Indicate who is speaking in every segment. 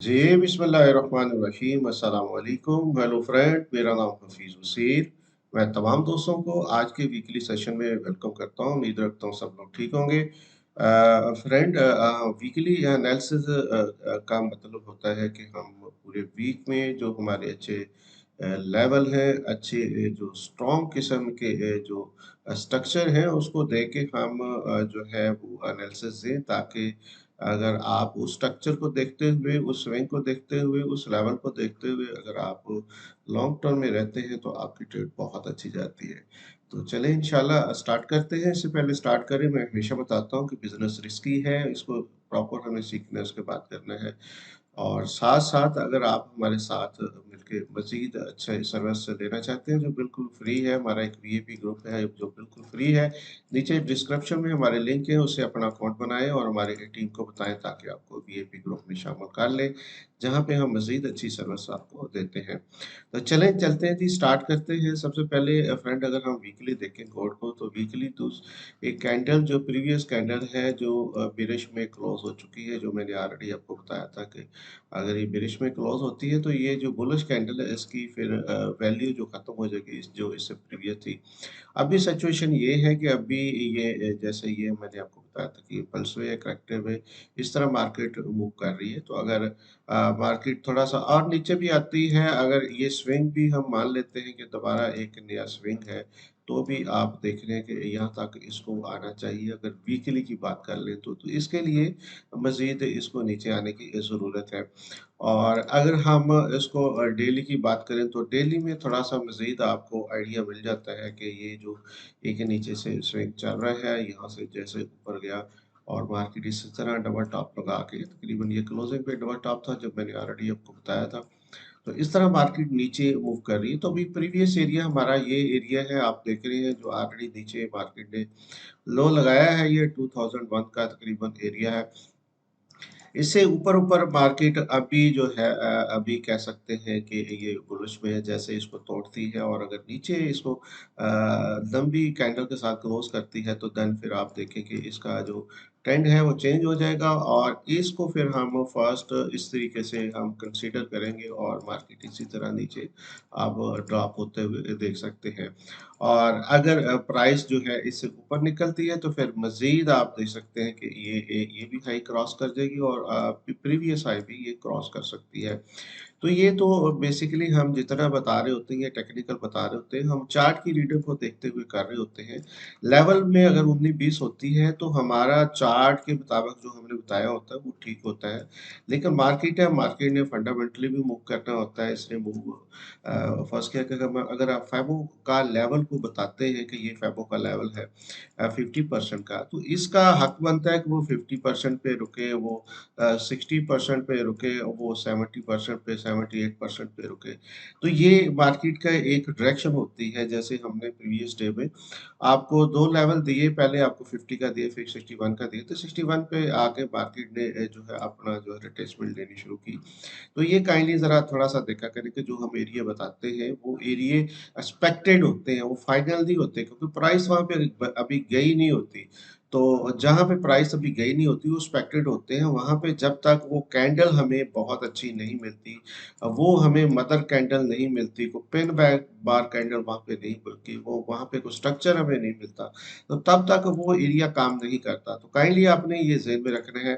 Speaker 1: जी, बिस्मिल्लाहिर्रहमानिर्रहीम, अस्सलाम वालेकुम। हेलो फ्रेंड, मेरा नाम हफीज़ हुसैन। मैं तमाम दोस्तों को आज के वीकली सेशन में वेलकम करता हूँ। उम्मीद रखता हूँ सब लोग ठीक होंगे। फ्रेंड, वीकली एनालिसिस का मतलब होता है कि हम पूरे वीक में जो हमारे अच्छे लेवल है, अच्छे जो स्ट्रॉन्ग किस्म के जो स्ट्रक्चर हैं उसको देख के हम जो है वो एनालिसिस दें, ताकि अगर आप उस स्ट्रक्चर को देखते हुए, उस स्विंग को देखते हुए, उस लेवल को देखते हुए अगर आप लॉन्ग टर्म में रहते हैं तो आपकी ट्रेड बहुत अच्छी जाती है। तो चलें इंशाल्लाह स्टार्ट करते हैं। इससे पहले स्टार्ट करें, मैं हमेशा बताता हूँ कि बिज़नेस रिस्की है, इसको प्रॉपर हमें सीखना है, उसके बाद करना है। और साथ-साथ अगर आप हमारे साथ मिलके मज़ीद अच्छे सर्विस लेना चाहते हैं जो बिल्कुल फ्री है, हमारा एक वीआईपी ग्रुप है जो बिल्कुल फ्री है। नीचे डिस्क्रिप्शन में हमारे लिंक है, उससे अपना अकाउंट बनाएँ और हमारे टीम को बताएँ ताकि आपको वीआईपी ग्रुप में शामिल कर लें, जहाँ पे हम मज़ीद अच्छी सर्विस आपको देते हैं। तो चलें चलते हैं जी, स्टार्ट करते हैं। सबसे पहले फ्रेंड, अगर हम वीकली देखें गोल्ड को, तो वीकली तो एक कैंडल जो प्रीवियस कैंडल है जो बेरिश में क्लोज हो चुकी है, जो मैंने ऑलरेडी आपको बताया था कि अगर ये बेरिश में क्लोज होती है तो ये जो बुलिश कैंडल है इसकी फिर वैल्यू जो खत्म हो जाएगी जो इससे प्रीवियस थी। अभी सिचुएशन ये है कि अभी ये जैसे ये मैंने आपको बताया था कि पल्स वे करेक्टिव वे इस तरह मार्केट मूव कर रही है। तो अगर मार्केट थोड़ा सा और नीचे भी आती है, अगर ये स्विंग भी हम मान लेते हैं कि दोबारा एक नया स्विंग है, तो भी आप देख रहे हैं कि यहाँ तक इसको आना चाहिए। अगर वीकली की बात कर लें तो इसके लिए मज़ीद इसको नीचे आने की ज़रूरत है। और अगर हम इसको डेली की बात करें तो डेली में थोड़ा-सा मज़ीद आपको आइडिया मिल जाता है कि ये जो एक नीचे से स्विंग चल रहा है, यहाँ से जैसे ऊपर गया और मार्केट इसी तरह डबल टॉप लगा के तकरीबन ये क्लोजिंग पे डबल टॉप था, जब मैंने ऑलरेडी आपको बताया था। तो इस तरह मार्केट नीचे मूव कर रही है। तो अभी प्रीवियस एरिया हमारा ये एरिया है, आप देख रहे हैं जो ऑलरेडी नीचे मार्केट ने लो लगाया है, ये 2001 का तकरीबन एरिया है। इससे ऊपर-ऊपर मार्केट अभी जो है अभी कह सकते हैं कि ये बुलिश में है, जैसे इसको तोड़ती है और अगर नीचे इसको लंबी कैंडल के साथ क्लोज करती है, तो देन फिर आप देखें कि इसका जो ट्रेंड है वो चेंज हो जाएगा और इसको फिर हम फर्स्ट इस तरीके से हम कंसीडर करेंगे और मार्केट इसी तरह नीचे आप ड्रॉप होते हुए देख सकते हैं। और अगर प्राइस जो है इससे ऊपर निकलती है तो फिर मज़ीद आप देख सकते हैं कि ये भी हाई क्रॉस कर जाएगी और प्रीवियस हाई भी ये क्रॉस कर सकती है। तो ये तो बेसिकली हम जितना बता रहे होते हैं, ये टेक्निकल बता रहे होते हैं, हम चार्ट की रीडिंग को देखते हुए कर रहे होते हैं। लेवल में अगर 19-20 होती है तो हमारा चार्ट के मुताबिक जो हमने बताया होता है वो ठीक होता है। लेकिन मार्केट है, मार्केट ने फंडामेंटली भी मूव करना होता है, इसने मूव फर्स्ट क्या कि अगर आप फैबो का लेवल को बताते हैं कि ये फैबो का लेवल है 50% का, तो इसका हक बनता है कि वो 50% पे रुके, वो 60% पे रुके, वो 70% पे, 78% पे रुके। तो ये मार्केट का एक डायरेक्शन होती है। जैसे हमने प्रीवियस डे में आपको 2 लेवल दिए, पहले आपको 50 का दिए, फिर 61 का दिए। तो 61 पे आके मार्केट ने जो है अपना जो है रिट्रेसमेंट लेनी शुरू की। तो ये काइंडली ज़रा थोड़ा-सा देखा करें कि जो हम एरिया बताते हैं, वो एरिये एक्सपेक्टेड होते हैं, वो फाइनल नहीं होते, क्योंकि प्राइस वहाँ पे अभी गई नहीं होती। तो जहाँ पे प्राइस अभी गई नहीं होती, वो एक्सपेक्टेड होते हैं। वहाँ पे जब तक वो कैंडल हमें बहुत अच्छी नहीं मिलती, वो हमें मदर कैंडल नहीं मिलती, को पिन बैक बार कैंडल वहाँ पे नहीं मिलती, वो वहाँ पे कोई स्ट्रक्चर हमें नहीं मिलता, तो तब तक वो एरिया काम नहीं करता। तो काइंडली आपने ये ज़हन में रखना है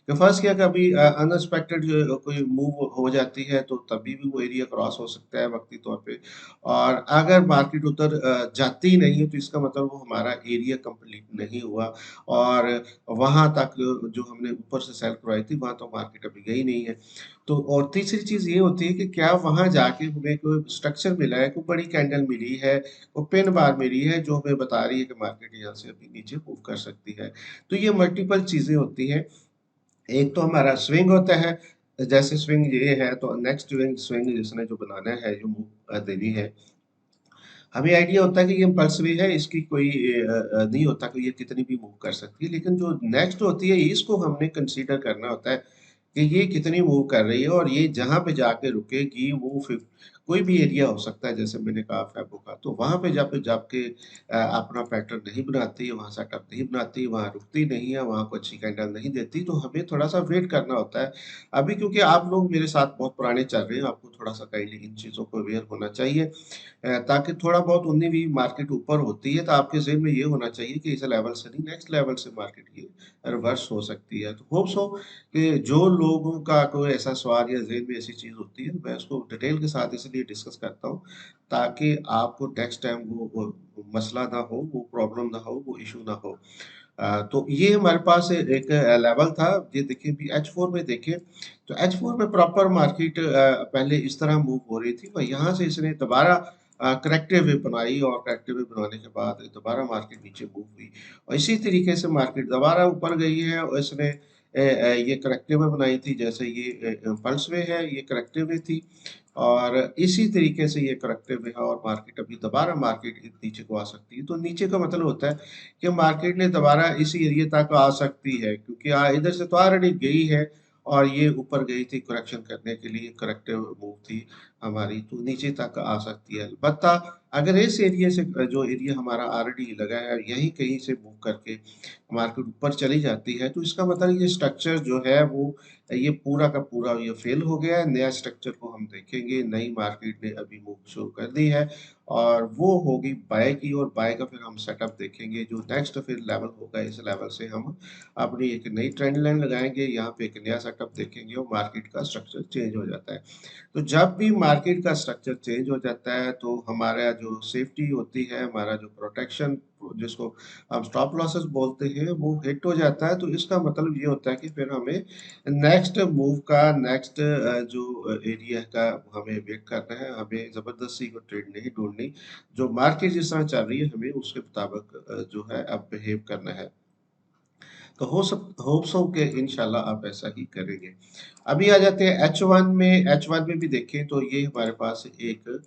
Speaker 1: कि फर्स्ट क्या कभी अनएक्सपेक्टेड जो कोई मूव हो जाती है तो तभी भी वो एरिया क्रॉस हो सकता है वक्ती तौर पे। और अगर मार्केट उधर जाती ही नहीं है तो इसका मतलब वो हमारा एरिया कंप्लीट नहीं हुआ और वहां तक जो हमने ऊपर से सेल करवाई थी वहां तो मार्केट अभी गई नहीं है। तो और तीसरी चीज ये होती है कि क्या वहां जाके हमें कोई स्ट्रक्चर मिला है, कोई बड़ी कैंडल मिली है, कोई पिन बार मिली है जो हमें बता रही है कि मार्केट यहाँ से अभी नीचे मूव कर सकती है। तो ये मल्टीपल चीजें होती हैं। एक तो हमारा स्विंग होता है, जैसे स्विंग ये है तो नेक्स्ट स्विंग स्विंग जिसने जो बनाना है, जो मूव देनी है, हमें आइडिया होता है कि ये पल्सरी है, इसकी कोई नहीं होता कि ये कितनी भी मूव कर सकती है। लेकिन जो नेक्स्ट होती है इसको हमने कंसीडर करना होता है कि ये कितनी मूव कर रही है और ये जहाँ पे जाके रुकेगी वो फिर कोई भी एरिया हो सकता है, जैसे मैंने कहा फैबो का, तो वहाँ पे जब जाके अपना पैटर्न नहीं बनाती है, वहाँ सेटअप नहीं बनाती, वहाँ रुकती नहीं है, वहाँ को अच्छी कैंडल नहीं देती, तो हमें थोड़ा-सा वेट करना होता है। अभी क्योंकि आप लोग मेरे साथ बहुत पुराने चल रहे हैं, आपको थोड़ा-सा काइंडली इन चीज़ों को अवेयर होना चाहिए। ताकि थोड़ा बहुत उन्हीं भी मार्केट ऊपर होती है तो आपके ज़हन में ये होना चाहिए कि इस लेवल से नहीं, नेक्स्ट लेवल से मार्केट ये रिवर्स हो सकती है। तो होप्स हो कि जो लोगों का कोई ऐसा सवाल या ज़हन में ऐसी चीज़ होती है, मैं उसको डिटेल के साथ इसलिए डिस्कस करता हूँ, ताकि आपको नेक्स्ट टाइम वो मसला ना हो, वो प्रॉब्लम ना हो, वो इश्यू ना हो। तो ये हमारे पास एक लेवल था, ये देखिए अभी H4 में देखें, तो H4 में प्रॉपर मार्केट पहले इस तरह मूव हो रही थी, और यहाँ से इसने दोबारा करेक्टिव वेव बनाई, और करेक्टिव वेव बनाने के बाद दोबारा मार्केट नीचे मूव हुई, और इसी तरीके से मार्केट दोबारा ऊपर गई है, और इसने ये करेक्टिव वेव बनाई थी, जैसे ये पल्स वे है, ये करेक्टिव वे थी, और इसी तरीके से ये करेक्टिव वे है, और मार्केट अभी दोबारा मार्केट नीचे को आ सकती है। तो नीचे का मतलब होता है कि मार्केट ने दोबारा इस एरिया तक आ सकती है, क्योंकि इधर से तो ऑलरेडी गई है, और ये ऊपर गई थी करेक्शन करने के लिए, करेक्टिव मूव थी हमारी, तो नीचे तक आ सकती है। अलबत्ता अगर इस एरिया से जो एरिया हमारा ऑलरेडी लगा है, यहीं कहीं से मूव करके मार्केट ऊपर चली जाती है, तो इसका मतलब ये स्ट्रक्चर जो है वो ये पूरा का पूरा ये फेल हो गया है। नया स्ट्रक्चर को हम देखेंगे, नई मार्केट ने अभी मूव शुरू कर दी है, और वो होगी बाय की, और बाय का फिर हम सेटअप देखेंगे, जो नेक्स्ट फिर लेवल होगा, इस लेवल से हम अपनी एक नई ट्रेंड लाइन लगाएंगे, यहाँ पे एक नया सेटअप देखेंगे, और मार्केट का स्ट्रक्चर चेंज हो जाता है। तो जब भी मार्केट का स्ट्रक्चर चेंज हो जाता है, तो हमारा जो सेफ्टी होती है, हमारा जो प्रोटेक्शन, जिसको हम स्टॉप लॉसेस बोलते हैं, वो हिट हो जाता है। तो इसका मतलब ये होता है कि फिर हमें नेक्स्ट मूव का, नेक्स्ट जो एरिया का हमें वेट करना है, हमें ज़बरदस्ती को ट्रेड नहीं ढूंढनी, जो मार्केट जिस तरह चल रही है हमें उसके मुताबिक जो है अब बिहेव करना है। तो होप्स हो कि इंशाल्लाह आप ऐसा ही करेंगे। अभी आ जाते हैं H1 में। H1 में भी देखें तो ये हमारे पास एक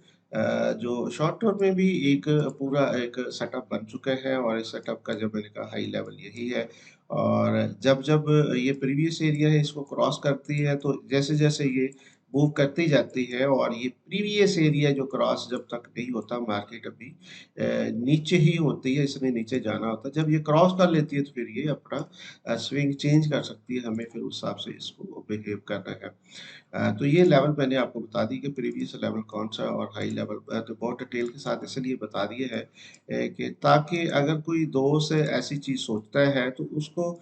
Speaker 1: जो शॉर्ट टर्म में भी एक पूरा एक सेटअप बन चुका है, और इस सेटअप का जब मैंने कहा हाई लेवल यही है, और जब जब ये प्रीवियस एरिया है इसको क्रॉस करती है, तो जैसे जैसे ये मूव करती जाती है, और ये प्रीवियस एरिया जो क्रॉस जब तक नहीं होता, मार्केट अभी नीचे ही होती है, इसने नीचे जाना होता है। जब ये क्रॉस कर लेती है तो फिर ये अपना स्विंग चेंज कर सकती है, हमें फिर उस हिसाब से इसको बिहेव करना है। तो ये लेवल मैंने आपको बता दी कि प्रीवियस लेवल कौन सा और हाई लेवल, तो बहुत डिटेल के साथ इसलिए बता दिए है कि ताकि अगर कोई दोस्त ऐसी चीज़ सोचता है तो उसको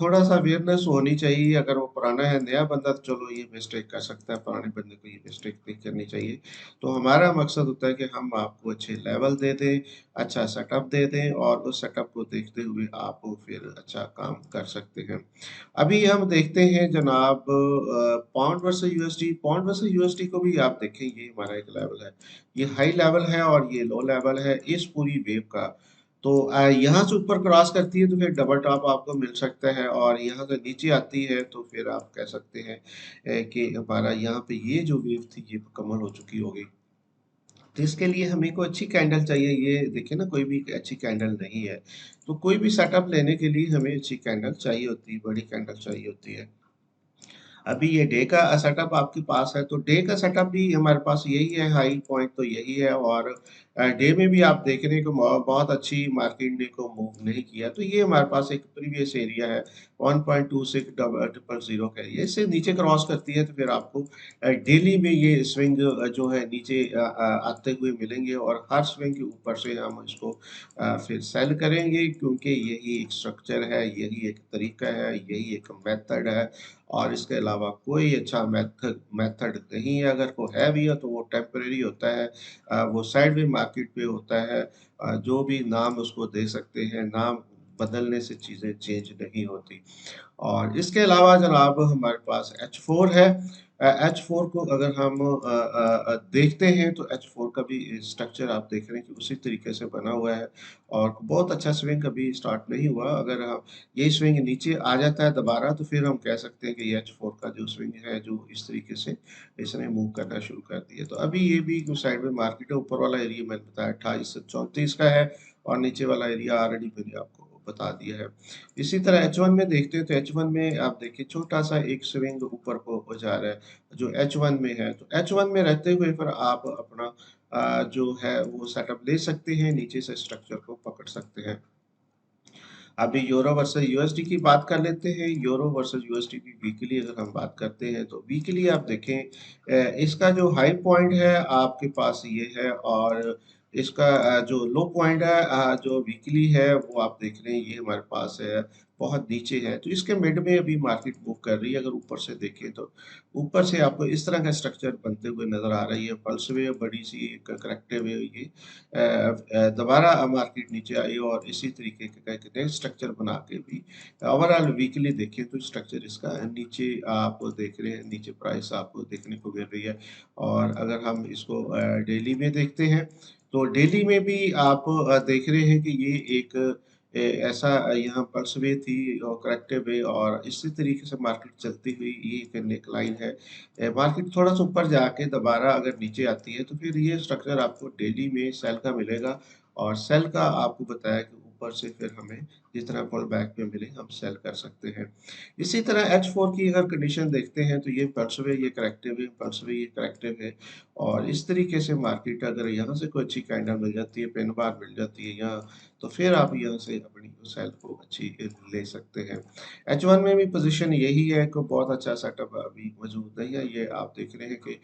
Speaker 1: थोड़ा सा अवेयरनेस होनी चाहिए। अगर वो पुराना है, नया बंदा तो चलो ये मिस्टेक कर सकता है, पुराने बंदे को ये मिस्टेक नहीं करनी चाहिए। तो हमारा मकसद होता है कि हम आपको अच्छे लेवल दे दें, अच्छा सेटअप दे दें, और उस सेटअप को देखते हुए आप फिर अच्छा काम कर सकते हैं। अभी हम देखते हैं जनाब pound versus USD. Pound versus USD को भी आप देखें, ये हमारा एक लेवल है, ये हाई लेवल है, और ये लो लेवल है इस पूरी वेव का। तो यहाँ से ऊपर क्रॉस करती है तो फिर डबल टॉप आपको मिल सकता है, और यहाँ से नीचे आती है तो फिर आप कह सकते हैं कि हमारा यहाँ पे ये जो वेव थी ये मुकम्मल हो चुकी होगी। तो इसके लिए हमें को अच्छी कैंडल चाहिए। ये देखिए ना, कोई भी अच्छी कैंडल नहीं है, तो कोई भी सेटअप लेने के लिए हमें अच्छी कैंडल चाहिए होती है, बड़ी कैंडल चाहिए होती है। अभी ये डे का सेटअप आपके पास है, तो डे का सेटअप भी हमारे पास यही है, हाई पॉइंट तो यही है, और डे में भी आप देखने को बहुत अच्छी मार्केट ने को मूव नहीं किया, तो ये हमारे पास एक प्रीवियस एरिया है 1.26 ट्रिपल जीरो का एरिया, इससे नीचे क्रॉस करती है तो फिर आपको डेली में ये स्विंग जो है नीचे आते हुए मिलेंगे, और हर स्विंग के ऊपर से हम इसको फिर सेल करेंगे, क्योंकि यही एक स्ट्रक्चर है, यही एक तरीका है, यही एक मेथड है, और इसके अलावा कोई अच्छा मेथड मेथड नहीं है। अगर वो है भी है तो वो टेम्परेरी होता है, वो साइडवे मार्केट पे होता है। जो भी नाम उसको दे सकते हैं, नाम बदलने से चीज़ें चेंज नहीं होती। और इसके अलावा जनाब हमारे पास H4 है। H4 को अगर हम देखते हैं तो H4 का भी स्ट्रक्चर आप देख रहे हैं कि उसी तरीके से बना हुआ है, और बहुत अच्छा स्विंग अभी स्टार्ट नहीं हुआ। अगर हम ये स्विंग नीचे आ जाता है दोबारा, तो फिर हम कह सकते हैं कि ये H4 का जो स्विंग है, जो इस तरीके से इसने मूव करना शुरू कर दिया। तो अभी ये भी जो साइड में मार्केट है, ऊपर वाला एरिया मैंने बताया 28 से 34 का है, और नीचे वाला एरिया ऑलरेडी मैंने आपको बता दिया है। इसी तरह H1 में देखते हैं तो H1 में आप देखिए छोटा-सा एक स्विंग ऊपर को जा रहा है, जो H1 में है। तो H1 में रहते हुए फिर आप अपना जो है वो सेटअप ले सकते हैं, नीचे से स्ट्रक्चर को पकड़ सकते हैं। अभी यूरो वर्सेस यूएसडी की बात कर लेते हैं। यूरो वर्सेस यूएसडी की वीकली अगर हम बात करते हैं तो वीकली आप देखें इसका जो हाई पॉइंट है आपके पास ये है और इसका जो लो पॉइंट है जो वीकली है वो आप देख रहे हैं ये हमारे पास है बहुत नीचे है। तो इसके मिड में अभी मार्केट मूव कर रही है। अगर ऊपर से देखें तो ऊपर से आपको इस तरह का स्ट्रक्चर बनते हुए नजर आ रही है। पल्स वेव बड़ी सी एक करेक्टिव वेव ये दोबारा मार्केट नीचे आई और इसी तरीके का एक नया स्ट्रक्चर बना के भी ओवरऑल वीकली देखें तो स्ट्रक्चर इसका नीचे आप देख रहे हैं, नीचे प्राइस आपको देखने को मिल रही है। और अगर हम इसको डेली में देखते हैं तो डेली में भी आप देख रहे हैं कि ये एक ऐसा यहाँ पल्स वे थी और करेक्टिव वे और इसी तरीके से मार्केट चलती हुई ये एक नेक लाइन है। मार्केट थोड़ा सा ऊपर जाके दोबारा अगर नीचे आती है तो फिर ये स्ट्रक्चर आपको डेली में सेल का मिलेगा और सेल का आपको बताया कि ऊपर से फिर हमें जिस तरह पुल बैक पे मिले हम सेल कर सकते हैं। इसी तरह H4 की अगर कंडीशन देखते हैं तो ये पल्स वे ये करेक्टिव है, पल्स वे ये करेक्टिव है और इस तरीके से मार्केट अगर यहाँ से कोई अच्छी कैंडल मिल जाती है, पिन बार मिल जाती है यहाँ तो फिर आप यहाँ से अपनी सेल को अच्छी ले सकते हैं। H1 में भी पोजीशन यही है कि बहुत अच्छा सेटअप अभी मौजूद नहीं है। ये आप देख रहे हैं कि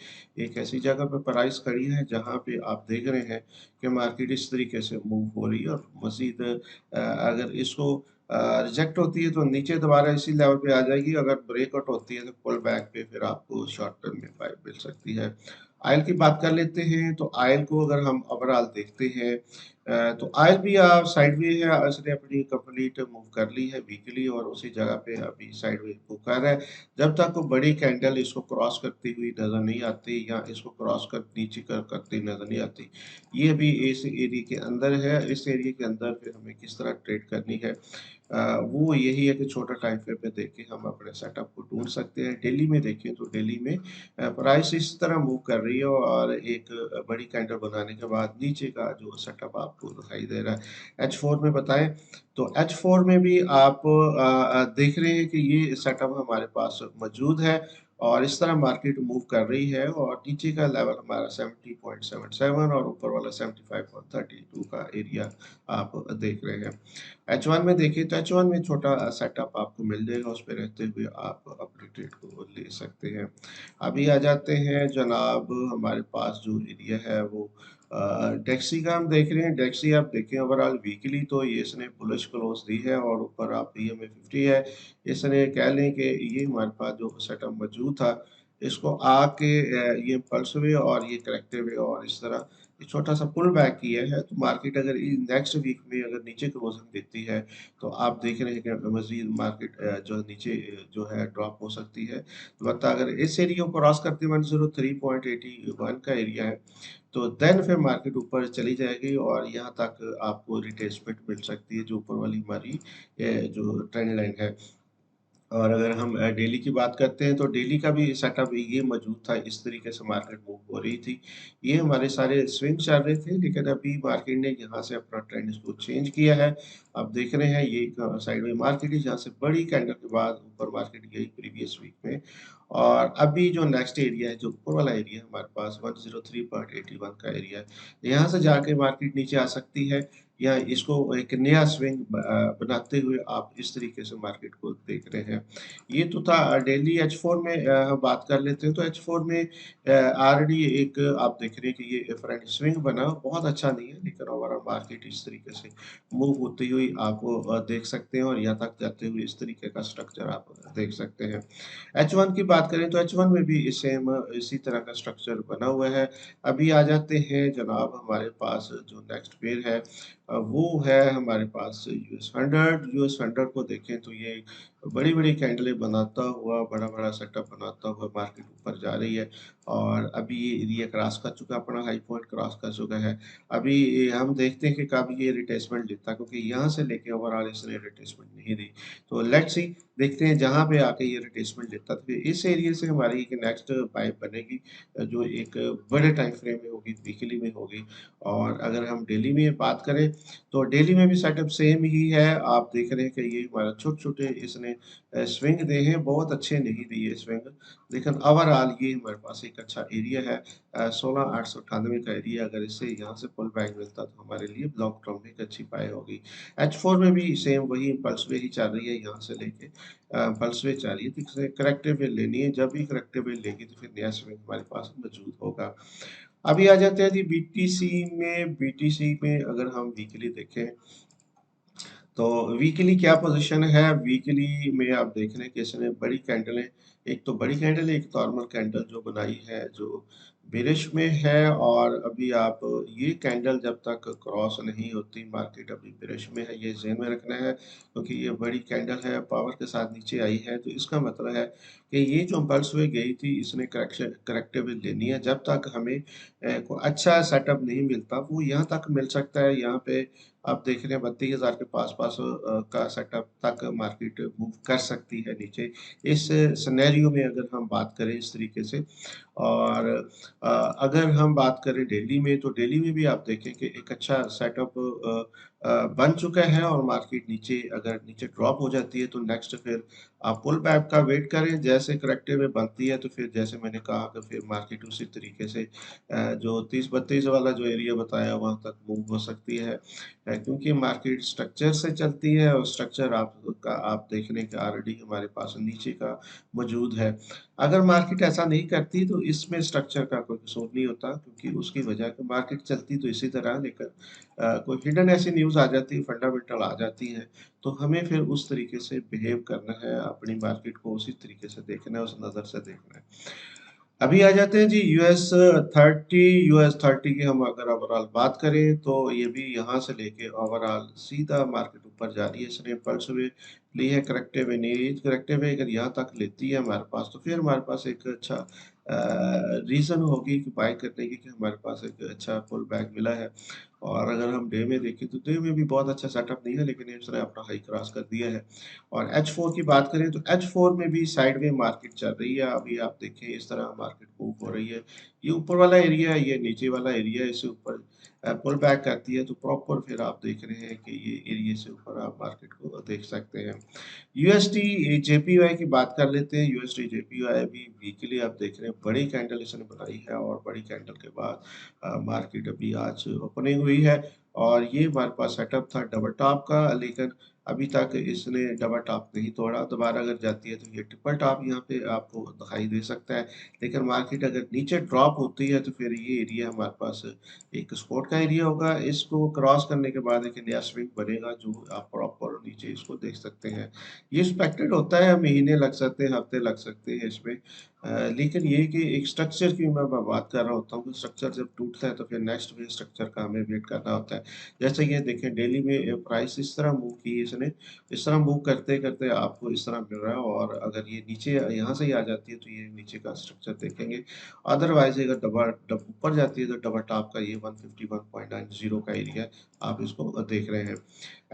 Speaker 1: एक ऐसी जगह पे प्राइस खड़ी है जहाँ पे आप देख रहे हैं कि मार्केट इस तरीके से मूव हो रही है और मज़ीद अगर इसको रिजेक्ट होती है तो नीचे दोबारा इसी लेवल पे आ जाएगी। अगर ब्रेकआउट होती है तो पुल बैक पे फिर आपको शॉर्ट टर्म में बाय मिल सकती है। ऑयल की बात कर लेते हैं तो ऑयल को अगर हम ओवरऑल देखते हैं तो ऑयल भी साइडवे है। इसने अपनी कंप्लीट मूव कर ली है वीकली और उसी जगह पे अभी साइडवे मूव कर रहा है। जब तक वो बड़ी कैंडल इसको क्रॉस करती हुई नजर नहीं आती या इसको क्रॉस कर नीचे करती नजर नहीं आती, ये भी इस एरिया के अंदर है। इस एरिया के अंदर फिर हमें किस तरह ट्रेड करनी है वो यही है कि छोटा टाइम फ्रेम पे देख के हम अपने सेटअप को ढूंढ सकते हैं। डेली में देखें तो डेली में प्राइस इस तरह मूव कर रही है और एक बड़ी कैंडल बनाने के बाद नीचे का जो सेटअप आपको दिखाई दे रहा है। H4 में बताएं तो H4 में भी आप देख रहे हैं कि ये सेटअप हमारे पास मौजूद है और इस तरह मार्केट मूव कर रही है और नीचे का लेवल हमारा 70.77 और ऊपर वाला 75.32 का एरिया आप देख रहे हैं। H1 में देखिए तो H1 में छोटा सेटअप आपको मिल जाएगा, उस पे रहते हुए आप अपने ट्रेड को ले सकते हैं। अभी आ जाते हैं जनाब हमारे पास जो एरिया है वो डेक्सी का हम देख रहे हैं। डेक्सी आप देखें ओवरऑल वीकली तो ये इसने बुलिश क्लोज दी है और ऊपर आप EMA 50 है। इसने कह लें कि ये हमारे पास जो सेटअप मौजूद था इसको आके ये पल्स वे और ये करेक्टिव वे और इस तरह एक छोटा सा पुल बैक किया है। तो मार्केट अगर नेक्स्ट वीक में अगर नीचे क्लोजिंग देती है तो आप देख रहे हैं कि मजीद मार्केट जो है नीचे जो है ड्रॉप हो सकती है। बट अगर इस एरिया को क्रॉस करते 103.81 का एरिया है तो देन फिर मार्केट ऊपर चली जाएगी और यहाँ तक आपको रिट्रेसमेंट मिल सकती है जो ऊपर वाली हमारी जो ट्रेंड लाइन है। और अगर हम डेली की बात करते हैं तो डेली का भी सेटअप ये मौजूद था। इस तरीके से मार्केट मूव हो रही थी। ये हमारे सारे स्विंग चल रहे थे लेकिन अभी मार्केट ने यहाँ से अपना ट्रेंड इसको चेंज किया है। आप देख रहे हैं ये एक साइडवे मार्केट है जहाँ से बड़ी कैंडल के बाद ऊपर मार्केट गई प्रीवियस वीक में और अभी जो नेक्स्ट एरिया है जो ऊपर वाला एरिया है हमारे पास 103.81 का एरिया है। यहाँ से जाके मार्केट नीचे आ सकती है या इसको एक नया स्विंग बनाते हुए आप इस तरीके से मार्केट को देख रहे हैं। ये तो था डेली। H4 में हम बात कर लेते हैं तो H4 में ऑलरेडी एक आप देख रहे हैं कि ये फ्रंट स्विंग बना बहुत अच्छा नहीं है लेकिन ओवरऑल मार्केट इस तरीके से मूव होती हुई आप देख सकते हैं और यहाँ तक जाते हुए इस तरीके का स्ट्रक्चर आप देख सकते हैं। H1 की बात करें तो H1 में भी सेम इसी तरह का स्ट्रक्चर बना हुआ है। अभी आ जाते हैं जनाब हमारे पास जो नेक्स्ट पेयर है वो है हमारे पास US 100। US 100 को देखें तो ये बड़ी-बड़ी कैंडलें बनाता हुआ बड़ा-बड़ा सेटअप बनाता हुआ मार्केट ऊपर जा रही है और अभी ये एरिया क्रॉस कर चुका है, अपना हाई पॉइंट क्रॉस कर चुका है। अभी हम देखते हैं कि कब ये रिट्रेसमेंट लेता है, क्योंकि यहाँ से लेके ओवरऑल इसने रिट्रेसमेंट नहीं दी। तो लेट्स सी, देखते हैं जहाँ पे आके ये रिट्रेसमेंट लेता है तो फिर इस एरिया से हमारी एक नेक्स्ट बाय बनेगी, जो एक बड़े टाइम फ्रेम में होगी, वीकली में होगी। और अगर हम डेली में बात करें तो डेली में भी सेटअप सेम ही है। आप देख रहे हैं कि ये हमारा छोटे छोटे इसने स्विंग दे हैं, बहुत अच्छे नहीं दिए स्विंग, लेकिन ओवरऑल ये हमारे पास एक अच्छा एरिया है। 16,898 का एरिया, अगर इससे यहाँ से पुल बैक मिलता तो हमारे लिए लॉन्ग टर्म में एक अच्छी बाय होगी। H4 में भी सेम वही पल्स वे ही चल रही है, यहाँ से लेके पल्स वे चल रही है, तो करेक्टिव वे लेनी है। जब भी करेक्टिव वे लेगी तो फिर नया स्विंग हमारे पास मौजूद होगा। अभी आ जाते हैं जी बीटीसी में। बीटीसी में अगर हम वीकली देखें तो वीकली क्या पोजीशन है। वीकली में आप देख रहे हैं कि इसने बड़ी कैंडल है, एक तो बड़ी कैंडल है, एक नॉर्मल कैंडल जो बनाई है जो बेरिश में है। और अभी आप ये कैंडल जब तक क्रॉस नहीं होती, मार्केट अभी बेरिश में है, ये ज़हन में रखना है, क्योंकि ये बड़ी कैंडल है, पावर के साथ नीचे आई है, तो इसका मतलब है कि ये जो पल्स वे गई थी इसने करेक्शन करेक्टिव लेनी है। जब तक हमें को अच्छा सेटअप नहीं मिलता, वो यहाँ तक मिल सकता है। यहाँ पे आप देख रहे हैं 32,000 के पास-पास का सेटअप तक मार्केट मूव कर सकती है नीचे। इस सिनेरियो में अगर हम बात करें इस तरीके से। और अगर हम बात करें डेली में, तो डेली में भी आप देखें कि एक अच्छा सेटअप बन चुका है। और मार्केट नीचे अगर नीचे ड्रॉप हो जाती है तो नेक्स्ट फिर आप पुल बैक का वेट करें। जैसे करेक्टिव में बनती है तो फिर जैसे मैंने कहा कि फिर मार्केट उसी तरीके से जो 30-32 वाला जो एरिया बताया वहाँ तक मूव हो सकती है। क्योंकि मार्केट स्ट्रक्चर से चलती है, और स्ट्रक्चर आप देख रहे हैं कि ऑलरेडी हमारे पास नीचे का मौजूद है। अगर मार्केट ऐसा नहीं करती तो इसमें स्ट्रक्चर का कोई कसूर नहीं होता, क्योंकि उसकी वजह कि मार्केट चलती तो इसी तरह, लेकिन कोई हिडन ऐसी न्यूज़ आ जाती है, फंडामेंटल आ जाती है, तो हमें फिर उस तरीके से बिहेव करना है, अपनी मार्केट को उसी तरीके से देखना है, उस नज़र से देखना है। अभी आ जाते हैं जी यूएस 30 की हम अगर ओवरऑल बात करें तो ये भी यहाँ से लेके ओवरऑल सीधा मार्केट ऊपर जा रही है। इसने पल्स वे ली है, करेक्टिव वे नहीं, करेक्टिव वे अगर यहाँ तक लेती है हमारे पास तो फिर हमारे पास एक अच्छा रीज़न होगी कि बाय करने की, कि हमारे पास एक अच्छा पुल बैक मिला है। और अगर हम डे में देखें तो डे में भी बहुत अच्छा सेटअप नहीं है, लेकिन इसने अपना हाई क्रॉस कर दिया है। और H4 की बात करें तो H4 में भी साइडवे मार्केट चल रही है। अभी आप देखें इस तरह मार्केट मूव हो रही है। ये ऊपर वाला एरिया है, ये नीचे वाला एरिया है, इससे ऊपर पुल बैक करती है तो प्रॉपर फिर आप देख रहे हैं कि ये एरिया से ऊपर आप मार्केट को देख सकते हैं। यूएसडी जेपीवाई की बात कर लेते हैं। यूएसडी जेपीवाई भी वीकली आप देख रहे हैं बड़ी कैंडल इसने बनाई है, और बड़ी कैंडल के बाद मार्केट अभी आज ओपनिंग हुई है। और ये हमारे पास सेटअप था डबल टॉप का, लेकिन अभी तक इसने डबल टॉप नहीं तोड़ा। दोबारा अगर जाती है तो ये ट्रिपल टॉप यहाँ पे आपको दिखाई दे सकता है। लेकिन मार्केट अगर नीचे ड्रॉप होती है तो फिर ये एरिया हमारे पास एक सपोर्ट का एरिया होगा। इसको क्रॉस करने के बाद एक नया स्विंग बनेगा, जो आप प्रॉपर नीचे इसको देख सकते हैं। ये एक्सपेक्टेड होता है, महीने लग सकते हैं, हफ्ते लग सकते हैं इसमें। लेकिन ये कि एक स्ट्रक्चर की मैं बात कर रहा होता हूँ कि स्ट्रक्चर जब टूटता है तो फिर नेक्स्ट भी स्ट्रक्चर का हमें वेट करना होता है। जैसे ये देखें डेली में प्राइस इस तरह मूव की इसने, इस तरह मूव करते करते आपको इस तरह मिल रहा है। और अगर ये नीचे यहाँ से ही आ जाती है तो ये नीचे का स्ट्रक्चर देखेंगे। अदरवाइज अगर ऊपर जाती है तो डबल टॉप का ये 151.90 का एरिया आप इसको देख रहे हैं।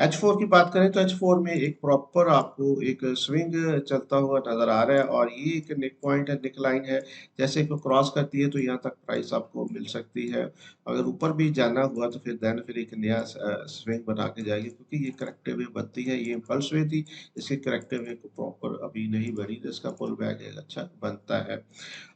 Speaker 1: H4 की बात करें तो H4 में एक प्रॉपर आपको एक स्विंग चलता हुआ नज़र आ रहा है, और ये एक नेक पॉइंट है, नेक लाइन है। जैसे कि क्रॉस करती है तो यहाँ तक प्राइस आपको मिल सकती है। अगर ऊपर भी जाना हुआ तो फिर एक नया स्विंग बना के जाएगी, क्योंकि ये करेक्टिव वे बनती है। ये इम्पल्स वे थी, इसके करेक्टिव वे को प्रॉपर अभी नहीं बनी, तो इसका पुल बैक एक अच्छा बनता है।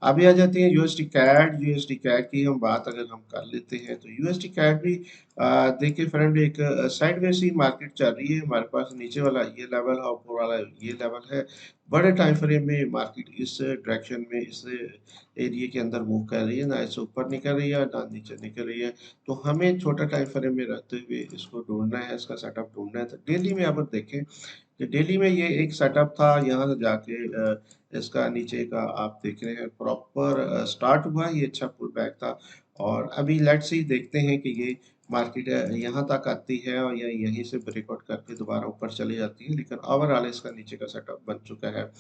Speaker 1: अभी आ जाती है यूएसडी कैड। यूएसडी कैड की हम बात अगर हम कर लेते हैं तो यूएसडी कैड भी देखिए फ्रेंड, एक साइडवेज ही मार्केट चल रही है। हमारे पास नीचे वाला ये लेवल है, ऊपर वाला ये लेवल है। बड़े टाइम फ्रेम में मार्केट इस डायरेक्शन में, इस एरिया के अंदर मूव कर रही है, ना इससे ऊपर निकल रही है ना नीचे निकल रही है। तो हमें छोटा टाइम फ्रेम में रहते हुए इसको ढूंढना है, इसका सेटअप ढूंढना है। तो डेली में अगर देखें कि डेली में ये एक सेटअप था, यहाँ से जाके इसका नीचे का आप देख रहे हैं प्रॉपर स्टार्ट हुआ, ये अच्छा पुल बैक था। और अभी लेट्स सी देखते हैं कि ये मार्केट यहाँ तक आती है और या यहीं से ब्रेकआउट करके दोबारा ऊपर चली जाती है, लेकिन ओवरऑल इसका नीचे का सेटअप बन चुका है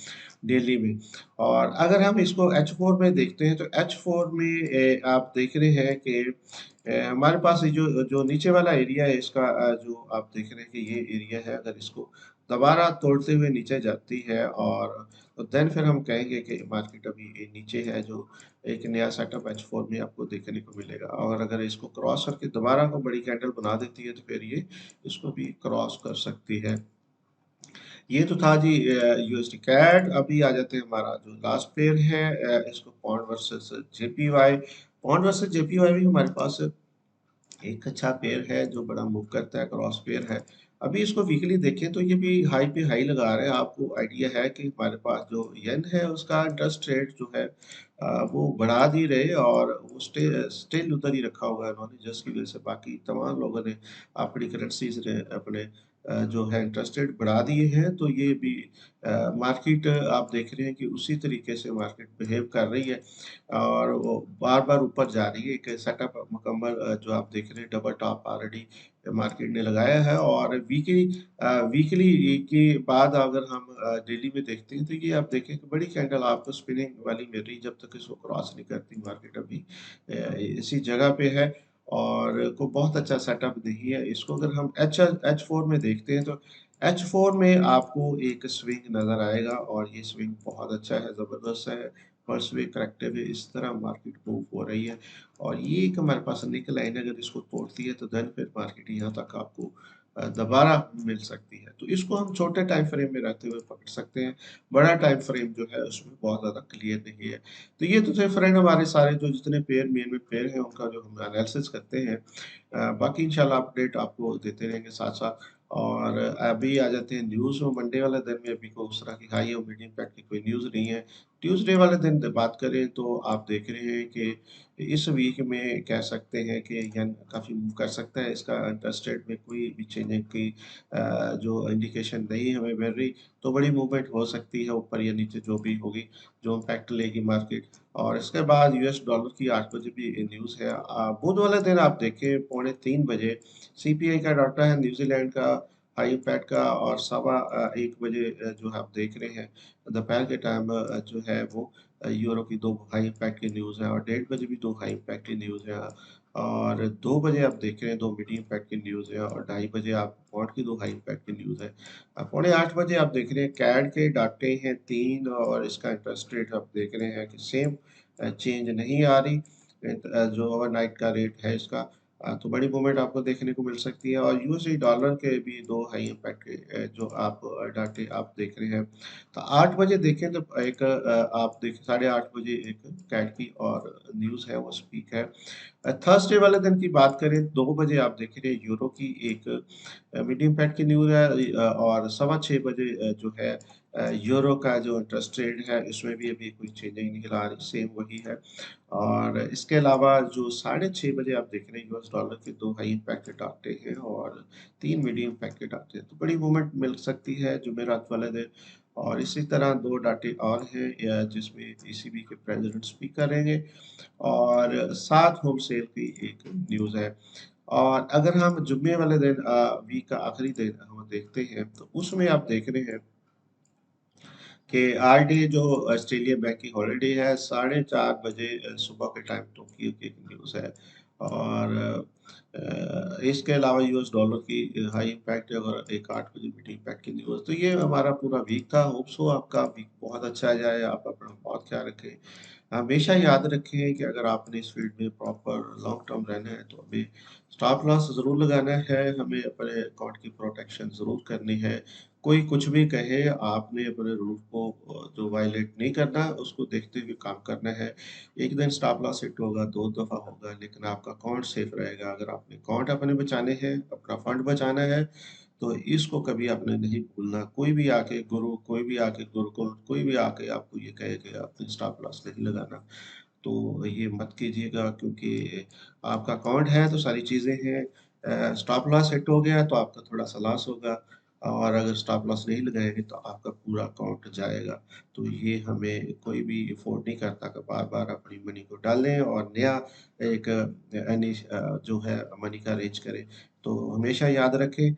Speaker 1: डेली में। और अगर हम इसको H4 में देखते हैं तो H4 में आप देख रहे हैं कि हमारे पास ये जो जो नीचे वाला एरिया है इसका, जो आप देख रहे हैं कि ये एरिया है, अगर इसको दोबारा तोड़ते हुए नीचे जाती है और तो देन फिर हम कहेंगे कि मार्केट अभी ये नीचे है, जो एक नया सेटअप H4 में आपको देखने को मिलेगा। और अगर इसको क्रॉस करके दोबारा को बड़ी कैंडल बना देती है तो फिर ये इसको भी क्रॉस कर सकती है। ये तो था जी यूएसडी कैड। अभी आ जाते हैं हमारा जो लास्ट पेयर है, इसको pond versus JPY. Pond versus JPY भी हमारे पास एक अच्छा पेयर है जो बड़ा मूव करता है, क्रॉस पेयर है। अभी इसको वीकली देखें तो ये भी हाई पे हाई लगा रहे हैं। आपको आइडिया है कि हमारे पास जो येन है उसका इंटरेस्ट रेट जो है वो बढ़ा नहीं रहे और वो स्टिल उधर ही रखा हुआ है उन्होंने, जिसकी वजह से बाकी तमाम लोगों ने अपनी करेंसीज ने अपने जो है इंटरेस्ट रेट बढ़ा दिए हैं। तो ये भी मार्केट आप देख रहे हैं कि उसी तरीके से मार्केट बिहेव कर रही है और वो बार-बार ऊपर जा रही है। एक सेटअप मुकम्मल जो आप देख रहे हैं, डबल टॉप ऑलरेडी मार्केट ने लगाया है। और वीकली के बाद अगर हम डेली में देखते हैं तो ये आप देखें कि बड़ी कैंडल आपको स्पिनिंग वाली मिल रही है, जब तक इसको क्रॉस नहीं करती मार्केट अभी इसी जगह पे है और को बहुत अच्छा सेटअप नहीं है। इसको अगर हम H4 में देखते हैं तो H4 में आपको एक स्विंग नज़र आएगा और ये स्विंग बहुत अच्छा है, ज़बरदस्त है। फर्स्ट वे करेक्टिव है, इस तरह मार्केट मूव हो रही है और ये एक हमारे पास निकल लाइन अगर इसको तोड़ती है तो देन फिर मार्केट यहाँ तक आपको दोबारा मिल सकती है। तो इसको हम छोटे टाइम फ्रेम में रहते हुए पकड़ सकते हैं। बड़ा टाइम फ्रेम जो है उसमें बहुत ज़्यादा क्लियर नहीं है। तो ये तो थे फ्रेंड हमारे सारे जो जितने पेयर मेन में पेयर हैं उनका जो हम एनालिसिस करते हैं। बाकी इंशाल्लाह अपडेट आपको देते रहेंगे साथ-साथ। और अभी आ जाते हैं न्यूज़ में। मंडे वाले दिन में अभी कोई उस तरह की हाई और मीडियम पैक की कोई न्यूज़ नहीं है। ट्यूसडे वाले दिन बात करें तो आप देख रहे हैं कि इस वीक में कह सकते हैं कि येन काफ़ी मूव कर सकता है। इसका इंटरेस्ट रेट में कोई भी चेंजिंग की जो इंडिकेशन नहीं हमें मिल रही, तो बड़ी मूवमेंट हो सकती है ऊपर या नीचे जो भी होगी, जो इम्पैक्ट लेगी मार्केट। और इसके बाद यूएस डॉलर की 8 बजे भी न्यूज़ है। बुध वाले दिन आप देखें पौने 3 बजे सीपीआई का डाटा है न्यूज़ीलैंड का, हाई इम्पैक्ट का। और सवा 1 बजे जो आप देख रहे हैं दोपहर के टाइम जो है वो यूरो की 2 हाई इम्पैक्ट की न्यूज़ है और 1:30 बजे भी 2 हाई इम्पैक्ट की न्यूज़ है। और 2 बजे आप देख रहे हैं 2 मीडियम इम्पैक्ट की न्यूज़ है और 2:30 बजे आप पौंड की 2 हाई इम्पैक्ट की न्यूज़ है। पौने 8 बजे आप देख रहे हैं कैड के डाटे हैं 3 और इसका इंटरेस्ट रेट आप देख रहे हैं कि सेम चेंज नहीं आ रही। जो ओवरनाइट का रेट है इसका, तो बड़ी मूवमेंट आपको देखने को मिल सकती है। और यूएसडी डॉलर के भी 2 हाई इम्पैक्ट के जो आप डाटे आप देख रहे हैं। तो 8 बजे देखें तो एक आप देखें 8:30 बजे एक कैट की और न्यूज़ है वो स्पीक है। थर्सडे वाले दिन की बात करें 2 बजे आप देख रहे हैं यूरो की एक मीडियम इम्पैक्ट की न्यूज़ है। और सवा 6 बजे जो है यूरो का जो इंटरेस्ट रेट है इसमें भी अभी कोई चेंजिंग नहीं आ रही, सेम वही है। और इसके अलावा जो 6:30 बजे आप देख रहे हैं यूएस डॉलर के 2 हाई इम्पैक्ट के डाटे हैं और 3 मीडियम इम्पैक्ट के डाटे हैं। तो बड़ी मूवमेंट मिल सकती है जुमेरात वाले दिन। और इसी तरह 2 डाटे और हैं जिसमें ईसीबी के प्रेज़िडेंट स्पीक करेंगे और साथ होम सेल की एक न्यूज़ है। और अगर हम जुम्मे वाले दिन वीक का आखिरी दिन हम देखते हैं तो उसमें आप देख रहे हैं कि आरडे जो ऑस्ट्रेलिया बैंक की हॉलिडे है, 4:30 बजे सुबह के टाइम टोक्यो की एक न्यूज़ है। और इसके अलावा यूएस डॉलर की हाई इम्पैक्ट है और एक 8 बजे मीटिंग इम्पैक्ट की न्यूज़। तो ये हमारा पूरा वीक था। होप सो आपका वीक बहुत अच्छा जाए, आप अपना बहुत ख्याल रखें। हमेशा याद रखें कि अगर आपने इस फील्ड में प्रॉपर लॉन्ग टर्म रहना है तो हमें स्टॉप लॉस ज़रूर लगाना है, हमें अपने अकाउंट की प्रोटेक्शन ज़रूर करनी है। कोई कुछ भी कहे, आपने अपने रूल को जो वायलेट नहीं करना, उसको देखते हुए काम करना है। एक दिन स्टॉप लॉस हिट होगा, 2 दफ़ा होगा, लेकिन आपका अकाउंट सेफ रहेगा। अगर आपने अकाउंट अपने बचाने हैं, अपना फंड बचाना है, तो इसको कभी आपने नहीं भूलना। कोई भी आके गुरु, कोई भी आके गुरुकुल, कोई भी आके आपको ये कहे कि आपने स्टॉप लॉस नहीं लगाना, तो ये मत कीजिएगा क्योंकि आपका अकाउंट है तो सारी चीज़ें हैं। स्टॉप लॉस हिट हो गया तो आपका थोड़ा-सा लॉस होगा। और अगर स्टॉप लॉस नहीं लगाएँगे तो आपका पूरा अकाउंट जाएगा। तो ये हमें कोई भी अफ़ोर्ड नहीं करता कि बार-बार अपनी मनी को डालें और नया एक जो है मनी का अरेंज करें। तो हमेशा याद रखें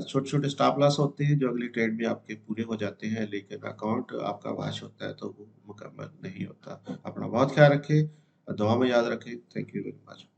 Speaker 1: छोटे-छोटे स्टॉप लॉस होते हैं जो अगले ट्रेड में आपके पूरे हो जाते हैं, लेकिन अकाउंट आपका वॉश होता है तो वो मुकम्मल नहीं होता। अपना बहुत ख़्याल रखें, दुआ में याद रखें। Thank you very much.